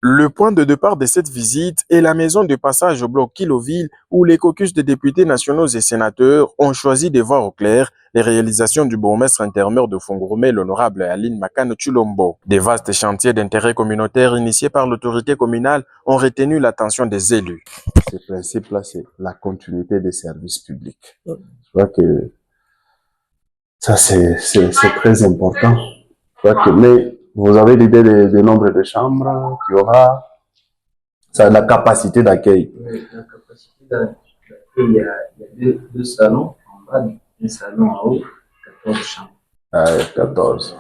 Le point de départ de cette visite est la maison de passage au bloc Kiloville où les caucus des députés nationaux et sénateurs ont choisi de voir au clair les réalisations du bourgmestre intérimaire de Fungurumé, l'honorable Aline Makano Chulombo. Des vastes chantiers d'intérêt communautaire initiés par l'autorité communale ont retenu l'attention des élus. Ce principe-là, c'est la continuité des services publics. Je crois que ça, c'est très important. Je crois que, mais vous avez l'idée du nombre de chambres qu'il y aura, ça, la capacité d'accueil. Oui, la capacité d'accueil, il y a deux salons en bas, un salon en haut, 14 chambres. 14.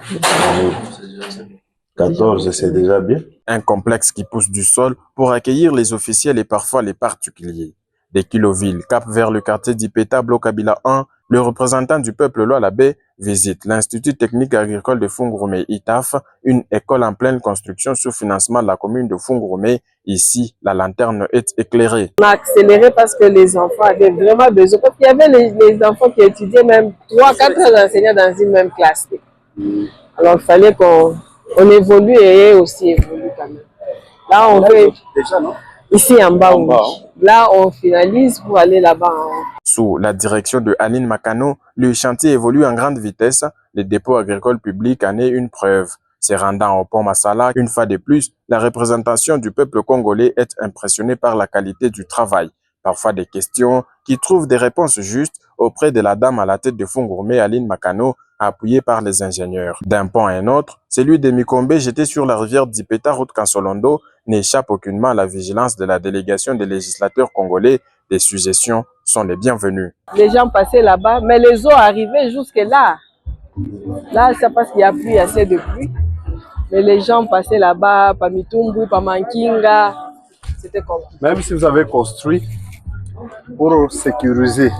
14, c'est déjà bien. Un complexe qui pousse du sol pour accueillir les officiels et parfois les particuliers. Des Kiloville cap vers le quartier d'Ipeta, bloc Kabila 1, le représentant du peuple Loalabé visite l'Institut technique agricole de Fungurumé ITAF, une école en pleine construction sous financement de la commune de Fungurumé. Ici, la lanterne est éclairée. On a accéléré parce que les enfants avaient vraiment besoin. Parce qu'il y avait les enfants qui étudiaient même 3-4 enseignants dans une même classe. Alors il fallait qu'on évolue et eux aussi évoluent quand même. Là, on veut... Déjà, non? Ici en bas, oui. Là, on finalise pour aller là-bas. Sous la direction de Aline Makano, le chantier évolue en grande vitesse. Le dépôt agricole public en est une preuve. Se rendant au pont Massala, une fois de plus, la représentation du peuple congolais est impressionnée par la qualité du travail. Parfois des questions qui trouvent des réponses justes auprès de la dame à la tête de Fungurumé, Aline Makano, appuyée par les ingénieurs. D'un pont à un autre, celui de Mikombe jeté sur la rivière d'Ipeta, route Kansolondo, n'échappe aucunement à la vigilance de la délégation des législateurs congolais. Des suggestions sont les bienvenues. Les gens passaient là-bas, mais les eaux arrivaient jusque là. Là, c'est parce qu'il n'y a plus assez de pluie. Mais les gens passaient là-bas, par Mitumbu, par Mankinga. C'était compliqué. Même si vous avez construit, pour sécuriser,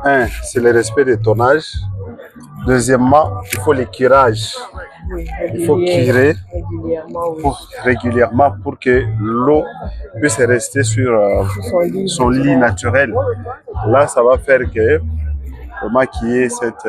un, c'est le respect des tonnages. Deuxièmement, il faut les curages. Oui, il faut curer régulièrement pour que l'eau puisse rester sur son lit naturel. Là, ça va faire que vraiment qu'il y ait cette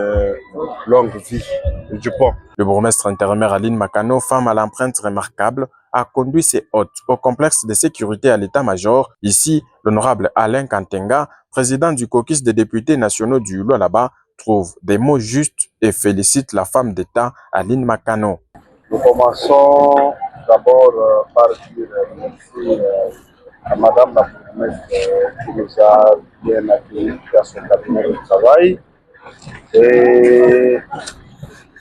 longue vie du pont. Le bourgmestre intérimaire Aline Makano, femme à l'empreinte remarquable, a conduit ses hôtes au complexe de sécurité à l'état-major. Ici, l'honorable Alain Kantenga, président du caucus des députés nationaux du Lualaba, trouve des mots justes et félicite la femme d'État Aline Makano. Nous commençons d'abord par dire merci à Madame la bourgmestre qui nous a bien accueillis dans son cabinet de travail. Et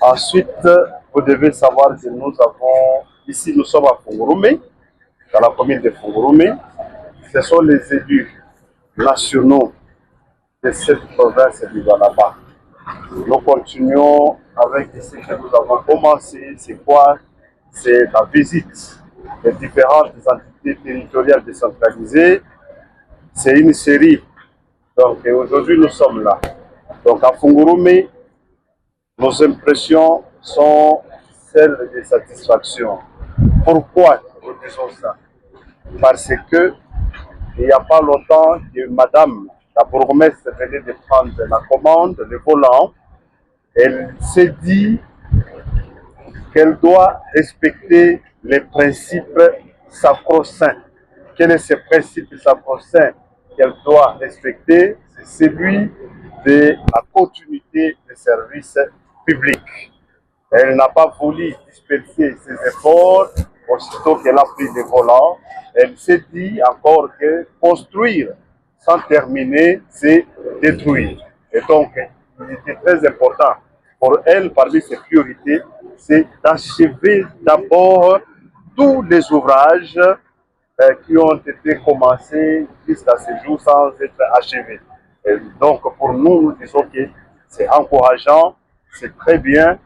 ensuite, vous devez savoir que nous avons, ici nous sommes à Fungurumé, dans la commune de Fungurumé. Ce sont les élus nationaux de cette province du Lualaba. Nous continuons avec ce que nous avons commencé. C'est quoi? C'est la visite des différentes entités territoriales décentralisées. C'est une série. Donc aujourd'hui nous sommes là. Donc à Fungurumé, nos impressions sont celles de satisfaction. Pourquoi nous disons ça? Parce que il n'y a pas longtemps que Madame la bourgmestre venait de prendre la commande, le volant. Elle s'est dit qu'elle doit respecter les principes sacro-saints. Quel est ce principe sacro-saint qu'elle doit respecter? C'est celui de la continuité des services publics. Elle n'a pas voulu disperser ses efforts aussitôt qu'elle a pris le volant. Elle s'est dit encore que construire sans terminer, c'est détruire. Et donc, il était très important pour elle, parmi ses priorités, c'est d'achever d'abord tous les ouvrages qui ont été commencés jusqu'à ce jour sans être achevés. Et donc, pour nous, nous disons que c'est encourageant, c'est très bien,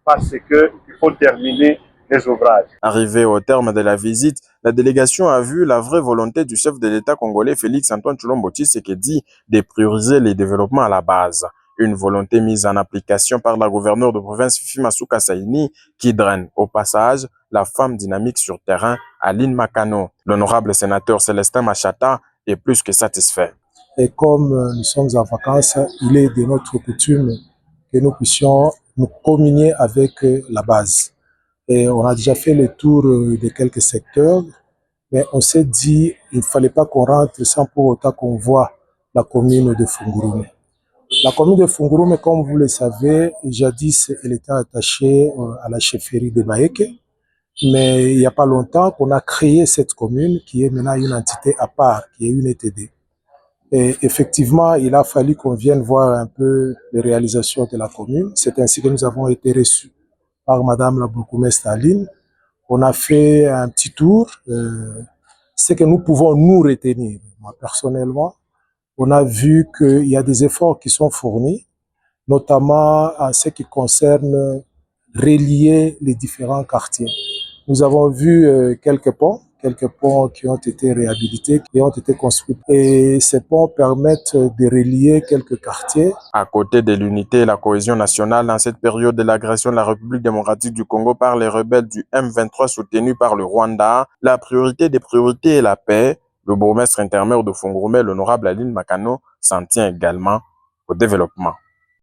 parce qu'il faut terminer les ouvrages. Arrivé au terme de la visite, la délégation a vu la vraie volonté du chef de l'État congolais Félix Antoine Tshilombo Tshisekedi de prioriser les développements à la base. Une volonté mise en application par la gouverneure de province Fifi Masuka Saini qui draine au passage la femme dynamique sur terrain Aline Makano. L'honorable sénateur Célestin Machata est plus que satisfait. Et comme nous sommes en vacances, il est de notre coutume que nous puissions nous communier avec la base. Et on a déjà fait le tour de quelques secteurs, mais on s'est dit il ne fallait pas qu'on rentre sans pour autant qu'on voit la commune de Fungurume. La commune de Fungurume, comme vous le savez, jadis, elle était attachée à la chefferie de Baeke, mais il n'y a pas longtemps qu'on a créé cette commune qui est maintenant une entité à part, qui est une ETD. Et effectivement, il a fallu qu'on vienne voir un peu les réalisations de la commune. C'est ainsi que nous avons été reçus par Madame la bourgmestre Aline. On a fait un petit tour. Ce que nous pouvons nous retenir, moi personnellement, on a vu qu'il y a des efforts qui sont fournis, notamment en ce qui concerne relier les différents quartiers. Nous avons vu quelques ponts qui ont été réhabilités, qui ont été construits. Et ces ponts permettent de relier quelques quartiers. À côté de l'unité et la cohésion nationale, dans cette période de l'agression de la République démocratique du Congo par les rebelles du M23 soutenus par le Rwanda, la priorité des priorités est la paix. Le bourgmestre intermaire de Fungurume, l'honorable Aline Makano, s'en tient également au développement.